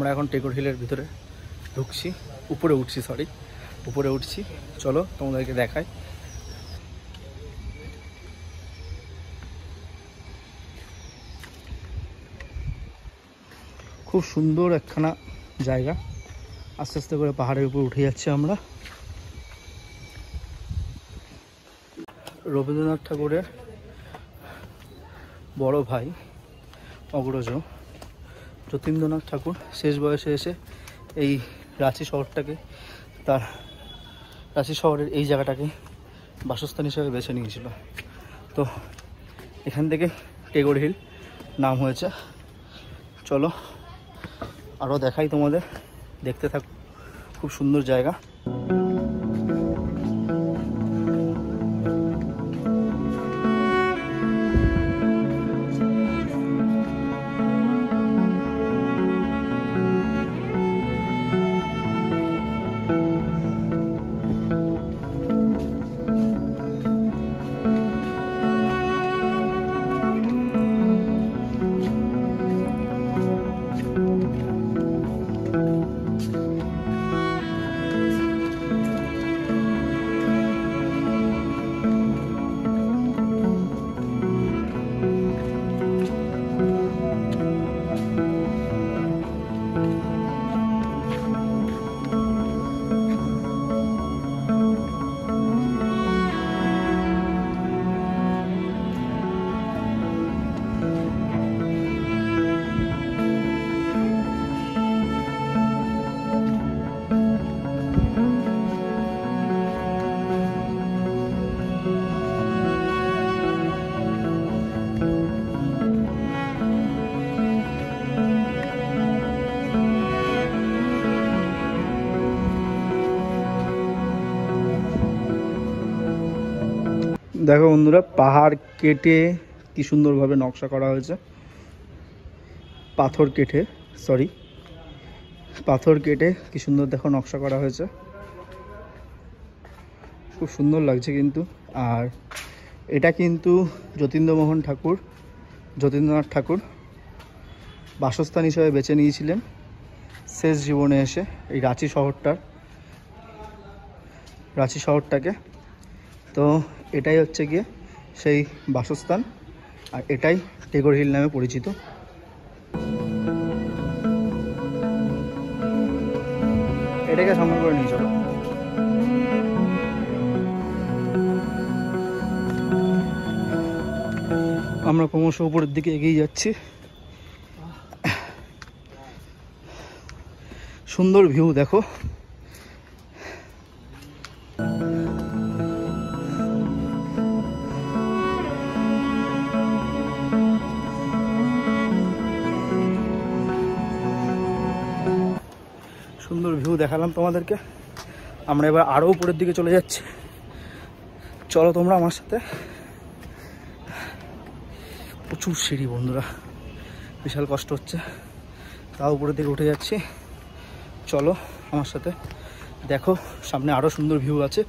আমরা এখন টেগোর হিলের ভিতরে ঢুকছি, উপরে উঠছি, সরি উপরে উঠছি। চলো তোমাদেরকে দেখাই। খুব সুন্দর একখানা জায়গা। আস্তে আস্তে করে পাহাড়ের উপর উঠে যাচ্ছি আমরা। রবীন্দ্রনাথ ঠাকুরের বড় ভাই অগ্রজ যতীন্দ্রনাথ ঠাকুর শেষ বয়সে এসে এই রাঁচি শহরটাকে, তার রাঁচি শহরের এই জায়গাটাকে বাসস্থান হিসেবে বেছে নিয়েছিল। তো এখান থেকে টেগোর হিল নাম হয়েছে। চলো আরও দেখাই তোমাদের, দেখতে থাকো। খুব সুন্দর জায়গা। দেখো বন্ধুরা, পাহাড় কেটে কি সুন্দরভাবে নকশা করা হয়েছে। পাথর কেটে কি সুন্দর দেখো নকশা করা হয়েছে। খুব সুন্দর লাগছে কিন্তু। আর এটা কিন্তু যতীন্দ্রনাথ ঠাকুর বাসস্থান হিসেবে বেছে নিয়েছিলেন শেষ জীবনে এসে এই রাঁচি শহরটাকে। তো এটাই হচ্ছে গিয়ে সেই বাসস্থান, আর এটাই টেগোর হিল নামে পরিচিত। এটাকে সঙ্গে করে নিয়ে চলো। আমরা ক্রমশ উপরের দিকে এগিয়ে যাচ্ছি। সুন্দর ভিউ দেখো। সুন্দর ভিউ দেখালাম তোমাদেরকে। আমরা এবার আরও উপরের দিকে চলে যাচ্ছি। চলো তোমরা আমার সাথে। প্রচুর সিঁড়ি বন্ধুরা, বিশাল কষ্ট হচ্ছে, তাও উপরের দিকে উঠে যাচ্ছি। চলো আমার সাথে, দেখো সামনে আরও সুন্দর ভিউ আছে।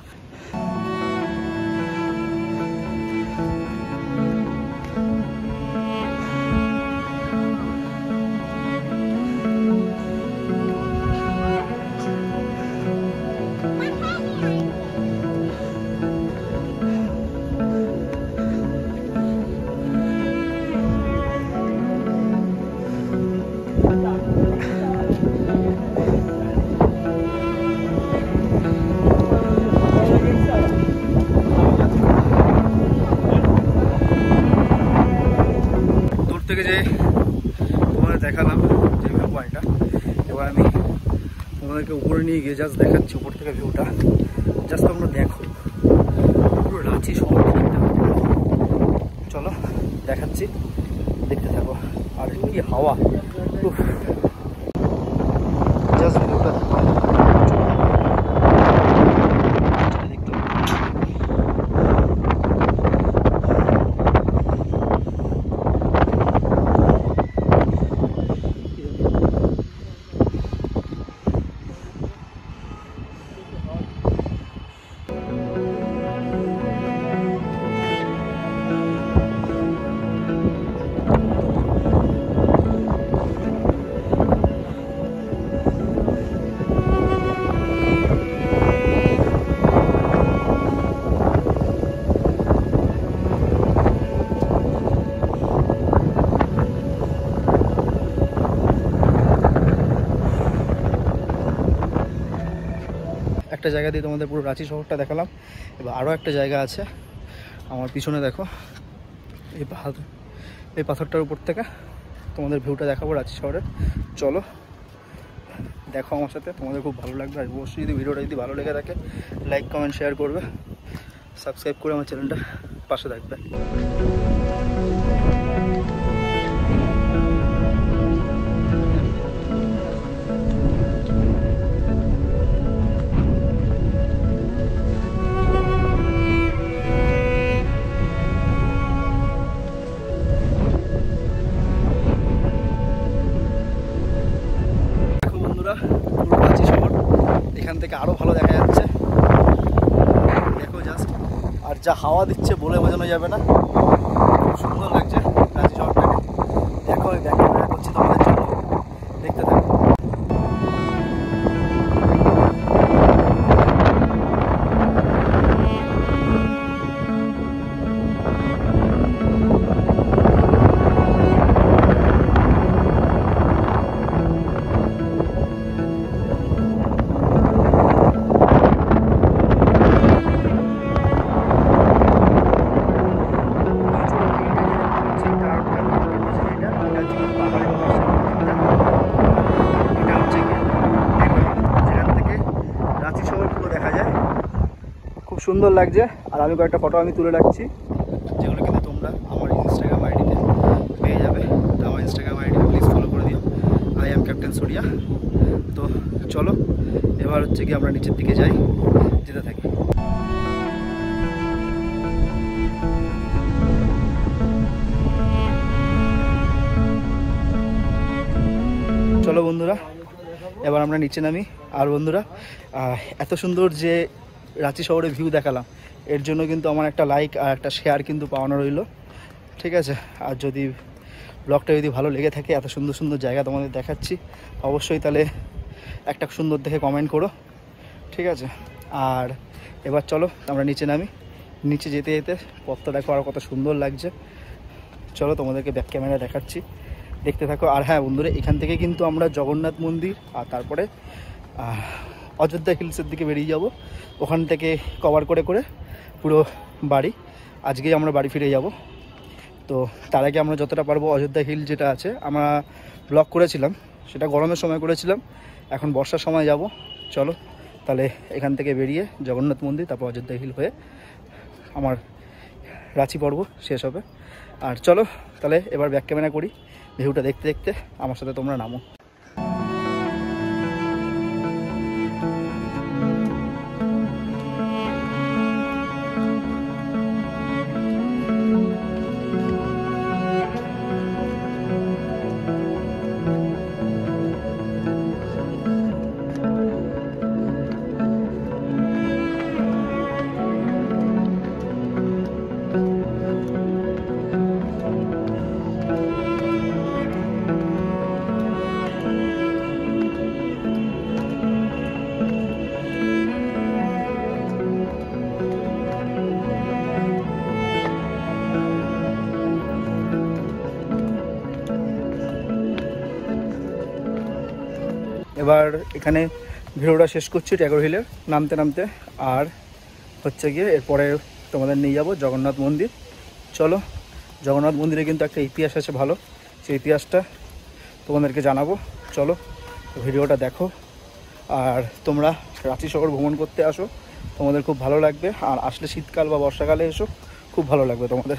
থেকে যে তোমাদের দেখালাম যে ভিউ পয়েন্টটা, এবার আমি তোমাদেরকে উপরে নিয়ে গিয়ে জাস্ট দেখাচ্ছি উপর থেকে ভিউটা। জাস্ট তোমরা দেখো, পুরো রাঁচি শহর দেখতে পাবো। চলো দেখাচ্ছি, দেখতে থাকো। আর কি হাওয়া, জাস্ট ভিউটা একটা জায়গা দিয়ে তোমাদের পুরো রাঁচি শহরটা দেখালাম। এবার আরও একটা জায়গা আছে আমার পিছনে, দেখো এই পাথরটার উপর থেকে তোমাদের ভিউটা দেখাবো রাঁচি শহরের। চলো দেখো আমার সাথে, তোমাদের খুব ভালো লাগবে। আর অবশ্যই যদি ভিডিওটা যদি ভালো লেগে থাকে লাইক কমেন্ট শেয়ার করবে, সাবস্ক্রাইব করে আমার চ্যানেলটা পাশে থাকবে। দেখো বন্ধুরা, পুরো রাঁচি শহর এখান থেকে আরো ভালো দেখা যাচ্ছে। দেখো জাস্ট, আর যা হাওয়া দিচ্ছে বলে বোঝানো যাবে না, খুব সুন্দর লাগছে রাঁচি শহরটাকে। দেখো আমি ব্যাক ক্যামেরা করছি তোমাদের জন্য, দেখতে থাকো। খুব সুন্দর লাগছে। আর আমি কয়েকটা ফটো তুলে রাখছি, যেগুলো কিন্তু তোমরা আমার ইনস্টাগ্রাম আইডিতে পেয়ে যাবে। তো আমার ইনস্টাগ্রাম আইডি প্লিজ ফলো করে দিও, আই অ্যাম ক্যাপ্টেন সুরিয়া। তো চলো এবার হচ্ছে কি আমরা নিচের দিকে যাই, যেতে থাকি। চলো বন্ধুরা এবার আমরা নিচে নামি। আর বন্ধুরা, এত সুন্দর যে রাঁচি শহরে ভিউ দেখালাম, এর জন্য কিন্তু আমার একটা লাইক আর একটা শেয়ার কিন্তু পাওয়ানো রইল, ঠিক আছে? আর যদি ব্লগটা যদি ভালো লেগে থাকে, এত সুন্দর সুন্দর জায়গা তোমাদের দেখাচ্ছি, অবশ্যই তাহলে একটা সুন্দর দেখে কমেন্ট করো, ঠিক আছে? আর এবার চলো আমরা নিচে নামি। নিচে যেতে যেতে পথটা দেখো আর কত সুন্দর লাগছে। চলো তোমাদেরকে ব্যাক ক্যামেরা দেখাচ্ছি, দেখতে থাকো। আর হ্যাঁ বন্ধুরা, এখান থেকে কিন্তু আমরা জগন্নাথ মন্দির আর তারপরে অযোধ্যা হিলসের দিকে বেরিয়ে যাব। ওখান থেকে কভার করে করে পুরো বাড়ি, আজকেই আমরা বাড়ি ফিরে যাব। তো তার আগে আমরা যতটা পারবো অযোধ্যা হিল যেটা আছে, আমরা ব্লগ করেছিলাম, সেটা গরমের সময় করেছিলাম, এখন বর্ষার সময় যাব। চলো তাহলে এখান থেকে বেরিয়ে জগন্নাথ মন্দির, তারপর অযোধ্যা হিল হয়ে আমার রাঁচি পর্ব শেষ হবে। আর চলো তাহলে এবার ব্যাক ক্যামেরা করি, ভিউটা দেখতে দেখতে আমার সাথে তোমরা নামো। এবার এখানে ভিডিওটা শেষ করছি ট্যাগর হিলের নামতে নামতে। আর হচ্ছে গিয়ে এরপরে তোমাদের নিয়ে যাব জগন্নাথ মন্দির। চলো, জগন্নাথ মন্দিরে কিন্তু একটা ইতিহাস আছে ভালো, সেই ইতিহাসটা তোমাদেরকে জানাবো। চলো ভিডিওটা দেখো। আর তোমরা রাঁচি শহর ভ্রমণ করতে আসো, তোমাদের খুব ভালো লাগবে। আর আসলে শীতকাল বা বর্ষাকালে এসো, খুব ভালো লাগবে তোমাদের।